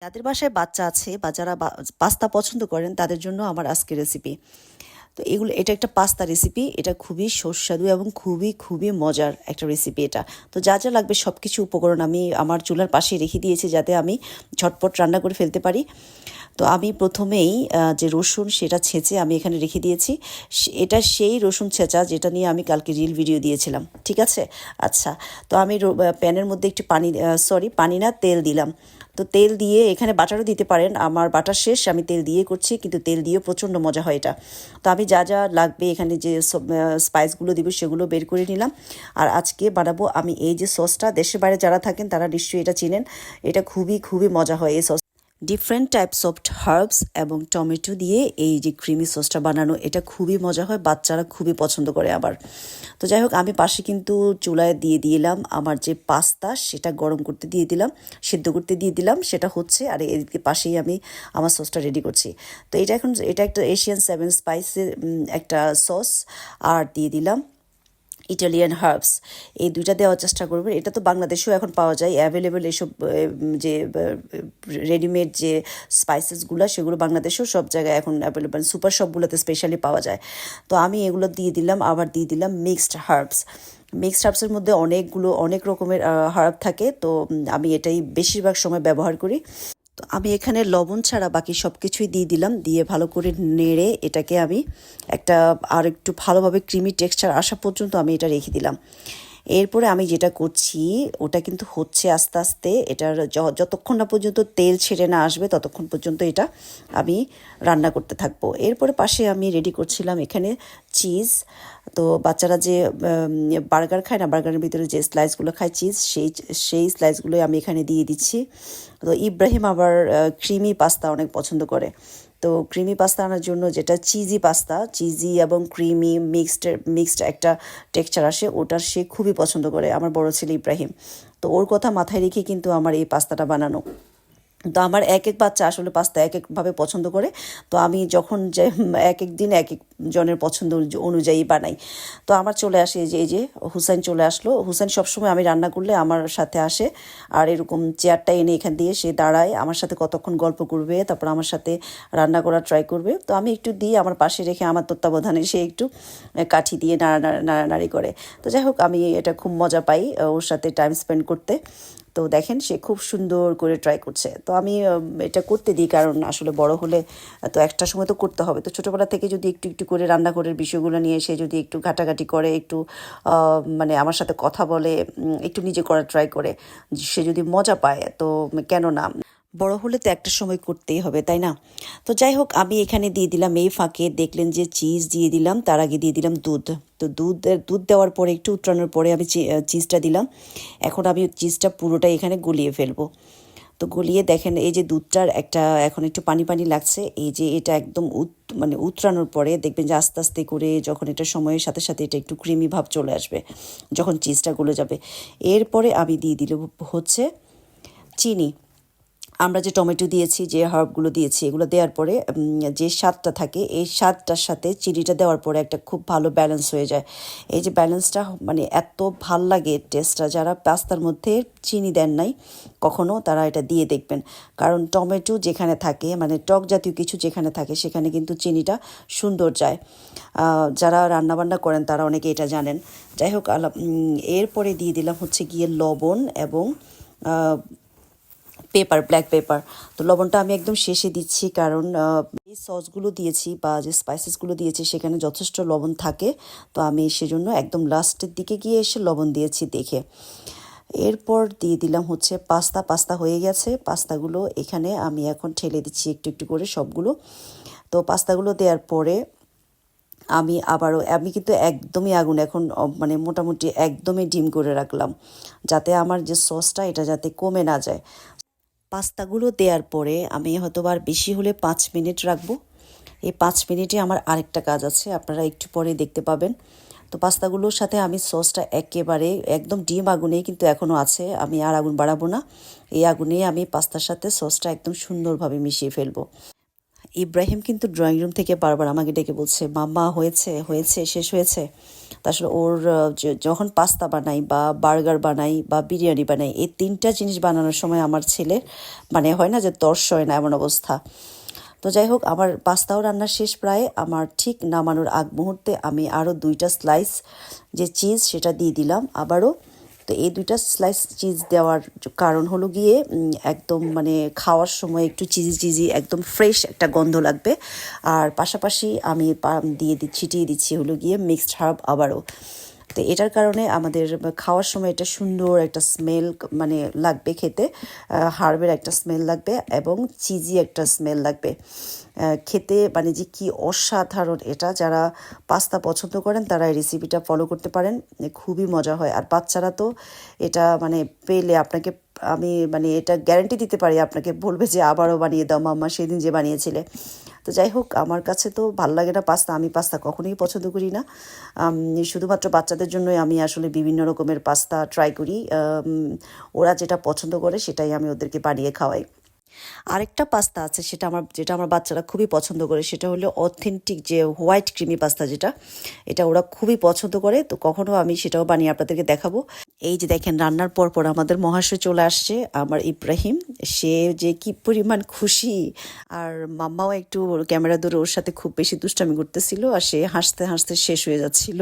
যাদের বাসায় বাচ্চা আছে বা যারা পাস্তা পছন্দ করেন তাদের জন্য আমার আজকের রেসিপি। তো এটা একটা পাস্তা রেসিপি। এটা খুবই সুস্বাদু এবং খুবই খুবই মজার একটা রেসিপি এটা। তো যা যা লাগবে সব কিছু উপকরণ আমি আমার চুলার পাশে রেখে দিয়েছি যাতে আমি ঝটপট রান্না করে ফেলতে পারি। তো আমি প্রথমেই যে রসুন সেটা ছেঁচে আমি এখানে রেখে দিয়েছি। এটা সেই রসুন ছেঁচা যেটা নিয়ে আমি কালকে রিল ভিডিও দিয়েছিলাম, ঠিক আছে? আচ্ছা, তো আমি প্যানের মধ্যে একটু পানি না, তেল দিলাম। তো তেল দিয়ে এখানে বাটারও দিতে পারেন, আমার বাটার শেষ, আমি তেল দিয়ে করছি, কিন্তু তেল দিয়ে প্রচণ্ড মজা হয় এটা। তো আমি যা যা লাগবে এখানে যে স্পাইসগুলো দিব সেগুলো বের করে নিলাম। আর আজকে বানাবো আমি এই যে সসটা, দেশের বাইরে যারা থাকেন তারা নিশ্চয়ই এটা চিনেন। এটা খুবই খুবই মজা হয় এই sauce. Different types of herbs এবং টমেটো দিয়ে এই যে ক্রিমি সসটা বানানো, এটা খুবই মজা হয়, বাচ্চারা খুবই পছন্দ করে আবার। তো যাই হোক, আমি পাশে কিন্তু চুলায় দিয়ে দিলাম আমার যে পাস্তা, সেটা গরম করতে দিয়ে দিলাম, সিদ্ধ করতে দিয়ে দিলাম, সেটা হচ্ছে। আর এদিকে পাশেই আমি আমার সসটা রেডি করছি। তো এটা একটা এশিয়ান 7 স্পাইসের একটা সস। আর দিয়ে দিলাম ইটালিয়ান হার্বস, এই দুইটা দেওয়ার চেষ্টা করবেন। এটা তো বাংলাদেশেও এখন পাওয়া যায় অ্যাভেলেবেল, এসব যে রেডিমেড যে স্পাইসেসগুলো সেগুলো বাংলাদেশেও সব জায়গায় এখন অ্যাভেলেবেল, সুপার শপগুলোতে স্পেশালি পাওয়া যায়। তো আমি এগুলো দিয়ে দিলাম, আবার দিয়ে দিলাম মিক্সড হার্বসের মধ্যে অনেক রকমের হার্ব থাকে। তো আমি এটাই বেশিরভাগ সময় ব্যবহার করি। তো আমি এখানে লবণ ছাড়া বাকি সব কিছুই দিয়ে দিলাম, দিয়ে ভালো করে নেড়ে এটাকে আমি একটা আর একটু ভালোভাবে ক্রিমি টেক্সচার আসা পর্যন্ত আমি এটা রেখে দিলাম। এরপরে আমি যেটা করছি ওটা কিন্তু হচ্ছে আস্তে আস্তে, এটার যতক্ষণ না পর্যন্ত তেল ছেড়ে না আসবে ততক্ষণ পর্যন্ত এটা আমি রান্না করতে থাকবো। এরপরে পাশে আমি রেডি করছিলাম এখানে চিজ। তো বাচ্চারা যে বার্গার খায় না, বার্গারের ভিতরে যে স্লাইসগুলো খায় চিজ, সেই স্লাইসগুলোই আমি এখানে দিয়ে দিচ্ছি। তো ইব্রাহিম আবার ক্রিমি পাস্তা অনেক পছন্দ করে। তো ক্রিমি পাস্তা আনার জন্য যেটা চিজি এবং ক্রিমি মিক্সড একটা টেক্সচার আসে, ওটা সে খুবই পছন্দ করে, আমার বড় ছেলে ইব্রাহিম। তো ওর কথা মাথায় রেখে কিন্তু আমার এই পাস্তাটা বানানো। তো আমার এক এক বাচ্চা আসলে পাস্তা এক একভাবে পছন্দ করে। তো আমি যখন যে এক এক দিন এক এক জনের পছন্দ অনুযায়ী বানাই। তো আমার চলে আসে এই যে হুসাইন চলে আসলো। হুসাইন সবসময় আমি রান্না করলে আমার সাথে আসে, আর এরকম চেয়ারটা এনে এখান দিয়ে সে দাঁড়ায়, আমার সাথে কতক্ষণ গল্প করবে, তারপর আমার সাথে রান্না করার ট্রাই করবে। তো আমি একটু দিই আমার পাশে রেখে, আমার তত্ত্বাবধানে সে একটু কাঠি দিয়ে নাড়ানাড়ি করে। তো যাই হোক, আমি এটা খুব মজা পাই ওর সাথে টাইম স্পেন্ড করতে। তো দেখেন সে খুব সুন্দর করে ট্রাই করছে। তো আমি এটা করতে দিই, কারণ আসলে বড় হলে তো একটা সময় তো করতে হবে। তো ছোটোবেলা থেকে যদি একটু একটু করে রান্নাঘরের বিষয়গুলো নিয়ে সে যদি একটু ঘাটাঘাটি করে, একটু মানে আমার সাথে কথা বলে, একটু নিজে করার ট্রাই করে, সে যদি মজা পায় তো কেন না, বড় হলে তো একটা সময় করতেই হবে, তাই না? তো যাই হোক, আমি এখানে দিয়ে দিলাম, এই ফাঁকে দেখলেন যে চিজ দিয়ে দিলাম, তার আগে দিয়ে দিলাম দুধ। তো দুধ দেওয়ার পরে একটু উতরানোর পরে আমি চিজটা দিলাম। এখন আমি চিজটা পুরোটাই এখানে গলিয়ে ফেলবো। তো গলিয়ে দেখেন এই যে দুধটার একটা এখন একটু পানি পানি লাগছে, এই যে এটা একদম মানে উতরানোর পরে দেখবেন যে আস্তে আস্তে করে যখন এটা সময়ের সাথে সাথে এটা একটু ক্রিমি ভাব চলে আসবে, যখন চিজটা গলে যাবে। এরপরে আমি দিয়ে দিল হচ্ছে চিনি। আমরা যে টমেটো দিয়েছি, যে হার্বগুলো দিয়েছি, এগুলো দেওয়ার পরে যে স্বাদটা থাকে, এই স্বাদটার সাথে চিনিটা দেওয়ার পরে একটা খুব ভালো ব্যালেন্স হয়ে যায়। এই যে ব্যালেন্সটা মানে এত ভাল লাগে টেস্টটা, যারা পাস্তার মধ্যে চিনি দেন নাই কখনো তারা এটা দিয়ে দেখবেন। কারণ টমেটো যেখানে থাকে, মানে টক জাতীয় কিছু যেখানে থাকে, সেখানে কিন্তু চিনিটা সুন্দর যায়। যারা রান্নাবান্না করেন তারা অনেকে এটা জানেন। যাই হোক, এরপরে দিয়ে দিলাম হচ্ছে গিয়ে লবণ এবং ব্ল্যাক পেপার। তো লবণটা আমি একদম শেষে দিচ্ছি, কারণ এই সসগুলো দিয়েছি বা যে স্পাইসেসগুলো দিয়েছি সেখানে যথেষ্ট লবণ থাকে। তো আমি সেজন্য একদম লাস্টের দিকে গিয়ে এসে লবণ দিয়েছি দেখে। এরপর দিয়ে দিলাম হচ্ছে পাস্তা হয়ে গেছে। পাস্তাগুলো এখানে আমি এখন ঠেলে দিচ্ছি একটু একটু করে সবগুলো। তো পাস্তাগুলো দেওয়ার পরে আমি কিন্তু একদমই আগুন এখন মানে মোটামুটি একদমই ডিম করে রাখলাম, যাতে আমার যে সসটা এটা যাতে কমে না যায়। পাস্তাগুলো দেওয়ার পরে আমি হয়তো আর বেশি হলে 5 মিনিট রাখবো। এই 5 মিনিটে আমার আরেকটা কাজ আছে, আপনারা একটু পরে দেখতে পাবেন। তো পাস্তাগুলোর সাথে আমি সসটা একেবারে একদম ডিম আগুনেই কিন্তু এখনও আছে, আমি আর আগুন বাড়াবো না। এই আগুনেই আমি পাস্তার সাথে সসটা একদম সুন্দরভাবে মিশিয়ে ফেলবো। ইব্রাহিম কিন্তু ড্রয়িং রুম থেকে বারবার আমাকে ডেকে বলছে, মাম্মা হয়েছে হয়েছে শেষ হয়েছে। তা আসলে ওর যখন পাস্তা বানাই বা বার্গার বানাই বা বিরিয়ানি বানাই, এই তিনটা জিনিস বানানোর সময় আমার ছেলে মানে হয় না যে তর্স হয় না এমন অবস্থা। তো যাই হোক, আমার পাস্তাও রান্না শেষ প্রায়। আমার ঠিক নামানোর আগ মুহূর্তে আমি আরও 2টা স্লাইস যে চিজ সেটা দিয়ে দিলাম আবারও। তো এই 2টা স্লাইস চিজ দেওয়ার কারণ হলো গিয়ে একদম মানে খাওয়ার সময় একটু চিজি চিজি একদম ফ্রেশ একটা গন্ধ লাগবে। আর পাশাপাশি আমি ছিটিয়ে দিচ্ছি হলো গিয়ে মিক্সড হার্ব আবারও। তো এটার কারণে আমাদের খাওয়ার সময় এটা সুন্দর একটা স্মেল মানে লাগবে খেতে, হার্বের একটা স্মেল লাগবে এবং চিজি একটা স্মেল লাগবে খেতে, মানে যে কি অসাধারণ এটা। যারা পাস্তা পছন্দ করেন তারা এই রেসিপিটা ফলো করতে পারেন, খুবই মজা হয়। আর বাচ্চারা তো এটা মানে পেলে আপনাকে আমি মানে এটা গ্যারান্টি দিতে পারি, আপনাকে বলবে যে আবারও বানিয়ে দাও মাম্মা, সেদিন যে বানিয়েছিলে। তো যাই হোক, আমার কাছে তো ভালো লাগে না পাস্তা, আমি পাস্তা কখনোই পছন্দ করি না। শুধুমাত্র বাচ্চাদের জন্যই আমি আসলে বিভিন্ন রকমের পাস্তা ট্রাই করি। ওরা যেটা পছন্দ করে সেটাই আমি ওদেরকে বানিয়ে খাওয়াই। আরেকটা পাস্তা আছে যেটা আমার বাচ্চারা খুবই পছন্দ করে, সেটা হলো অথেন্টিক যে হোয়াইট ক্রিমি পাস্তা, যেটা এটা ওরা খুবই পছন্দ করে। তো কখনো আমি সেটাও বানিয়ে আপনাদেরকে দেখাবো। এই যে দেখেন, রান্নার পর পর আমাদের মহাশয় চলে আসছে, আমার ইব্রাহিম। সে যে কি পরিমাণ খুশি। আর মাম্মাও একটু ক্যামেরা ধরে ওর সাথে খুব বেশি দুষ্টামি করতেছিল, আর সে হাসতে হাসতে শেষ হয়ে যাচ্ছিল।